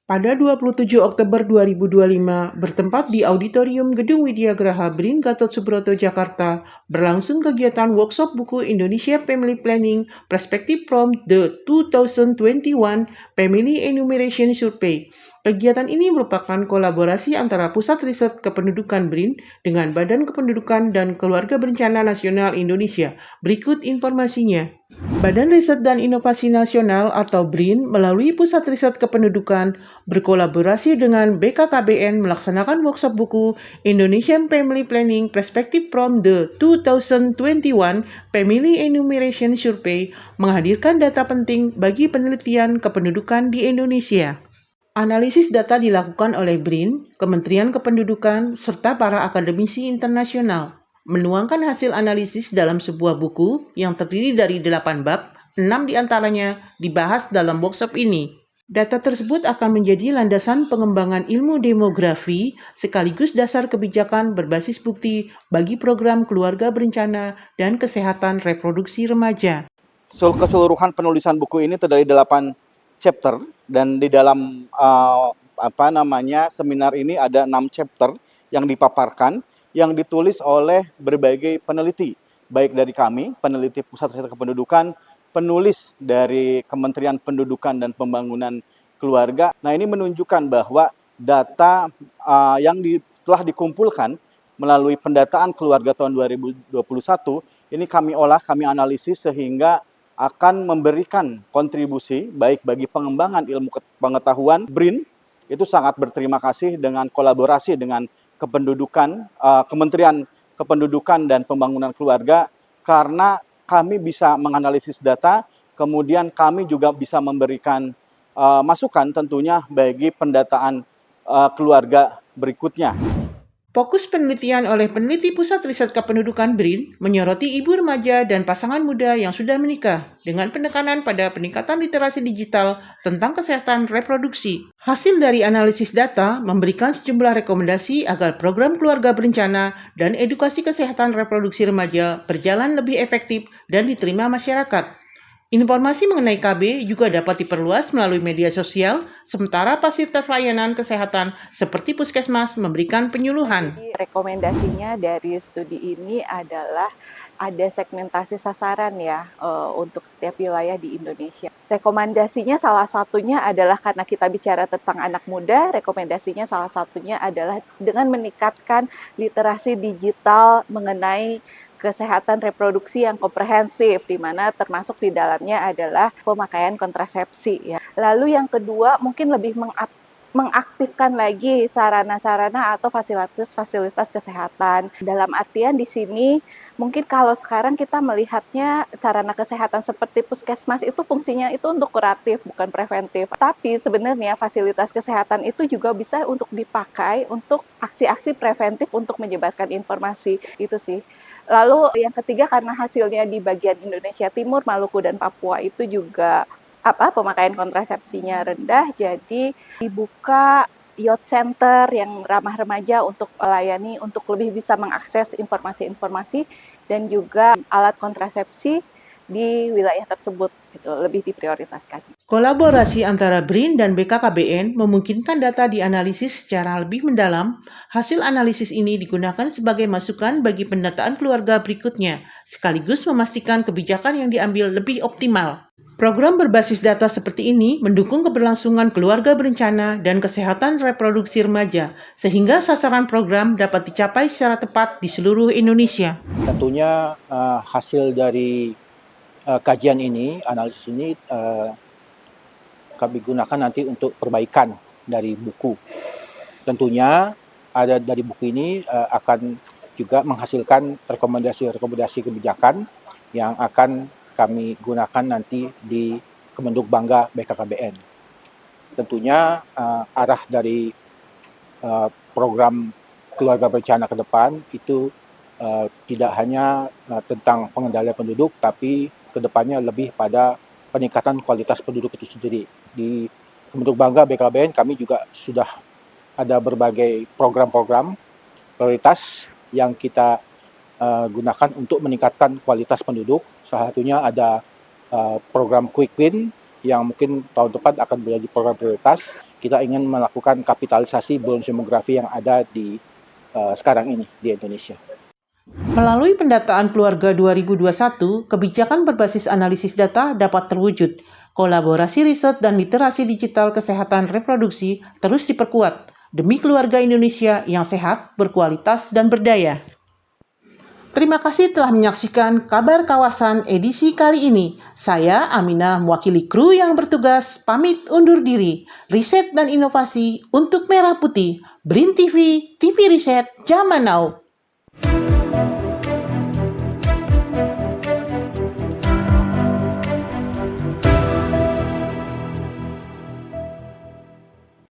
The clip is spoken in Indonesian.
Pada 27 Oktober 2025, bertempat di Auditorium Gedung Widyagraha BRIN Gatot Subroto, Jakarta, berlangsung kegiatan workshop buku Indonesia Family Planning Perspective from the 2021 Family Enumeration Survey. Kegiatan ini merupakan kolaborasi antara Pusat Riset Kependudukan BRIN dengan Badan Kependudukan dan Keluarga Berencana Nasional Indonesia. Berikut informasinya. Badan Riset dan Inovasi Nasional atau BRIN melalui Pusat Riset Kependudukan berkolaborasi dengan BKKBN melaksanakan workshop buku Indonesian Family Planning Perspective from the 2021 Family Enumeration Survey menghadirkan data penting bagi penelitian kependudukan di Indonesia. Analisis data dilakukan oleh BRIN, Kementerian Kependudukan, serta para akademisi internasional. Menuangkan hasil analisis dalam sebuah buku yang terdiri dari 8 bab, 6 diantaranya dibahas dalam workshop ini. Data tersebut akan menjadi landasan pengembangan ilmu demografi sekaligus dasar kebijakan berbasis bukti bagi program keluarga berencana dan kesehatan reproduksi remaja. Keseluruhan penulisan buku ini terdiri 8 chapter dan di dalam seminar ini ada 6 chapter yang dipaparkan yang ditulis oleh berbagai peneliti, baik dari kami, peneliti Pusat Riset Kependudukan, penulis dari Kementerian Pendudukan dan Pembangunan Keluarga. Nah, ini menunjukkan bahwa data yang telah dikumpulkan melalui pendataan keluarga tahun 2021, ini kami olah, kami analisis sehingga akan memberikan kontribusi baik bagi pengembangan ilmu pengetahuan. BRIN itu sangat berterima kasih dengan kolaborasi dengan Kementerian Kependudukan dan Pembangunan Keluarga karena kami bisa menganalisis data, kemudian kami juga bisa memberikan masukan tentunya bagi pendataan keluarga berikutnya. Fokus penelitian oleh peneliti Pusat Riset Kependudukan BRIN menyoroti ibu remaja dan pasangan muda yang sudah menikah dengan penekanan pada peningkatan literasi digital tentang kesehatan reproduksi. Hasil dari analisis data memberikan sejumlah rekomendasi agar program keluarga berencana dan edukasi kesehatan reproduksi remaja berjalan lebih efektif dan diterima masyarakat. Informasi mengenai KB juga dapat diperluas melalui media sosial, sementara fasilitas layanan kesehatan seperti puskesmas memberikan penyuluhan. Jadi, rekomendasinya dari studi ini adalah ada segmentasi sasaran ya untuk setiap wilayah di Indonesia. Rekomendasinya salah satunya adalah karena kita bicara tentang anak muda, rekomendasinya salah satunya adalah dengan meningkatkan literasi digital mengenai kesehatan reproduksi yang komprehensif, di mana termasuk di dalamnya adalah pemakaian kontrasepsi ya. Lalu yang kedua mungkin lebih mengaktifkan lagi sarana-sarana atau fasilitas-fasilitas kesehatan. Dalam artian di sini mungkin kalau sekarang kita melihatnya sarana kesehatan seperti puskesmas itu fungsinya itu untuk kuratif bukan preventif. Tapi sebenarnya fasilitas kesehatan itu juga bisa untuk dipakai untuk aksi-aksi preventif untuk menyebarkan informasi. Itu sih. Lalu yang ketiga karena hasilnya di bagian Indonesia Timur, Maluku dan Papua itu juga pemakaian kontrasepsinya rendah, jadi dibuka youth center yang ramah remaja untuk melayani untuk lebih bisa mengakses informasi-informasi dan juga alat kontrasepsi di wilayah tersebut itu lebih diprioritaskan. Kolaborasi antara BRIN dan BKKBN memungkinkan data dianalisis secara lebih mendalam. Hasil analisis ini digunakan sebagai masukan bagi pendataan keluarga berikutnya, sekaligus memastikan kebijakan yang diambil lebih optimal. Program berbasis data seperti ini mendukung keberlangsungan keluarga berencana dan kesehatan reproduksi remaja, sehingga sasaran program dapat dicapai secara tepat di seluruh Indonesia. Tentunya hasil dari kajian ini, analisis ini kami gunakan nanti untuk perbaikan dari buku. Tentunya ada dari buku ini akan juga menghasilkan rekomendasi-rekomendasi kebijakan yang akan kami gunakan nanti di Kemenduk Bangga BKKBN. Tentunya arah dari program keluarga berencana ke depan itu tidak hanya tentang pengendalian penduduk, tapi kedepannya lebih pada peningkatan kualitas penduduk itu sendiri. Di Kemenduk Bangga BKKBN kami juga sudah ada berbagai program-program prioritas yang kita gunakan untuk meningkatkan kualitas penduduk. Salah satunya ada program Quick Win yang mungkin tahun depan akan menjadi program prioritas. kita ingin melakukan kapitalisasi bonus demografi yang ada di sekarang ini di Indonesia. Melalui pendataan keluarga 2021, kebijakan berbasis analisis data dapat terwujud. Kolaborasi riset dan literasi digital kesehatan reproduksi terus diperkuat demi keluarga Indonesia yang sehat, berkualitas, dan berdaya. Terima kasih telah menyaksikan Kabar Kawasan edisi kali ini. Saya, Aminah, mewakili kru yang bertugas, pamit undur diri. Riset dan inovasi untuk Merah Putih. BRIN TV, TV Riset, Zaman Now.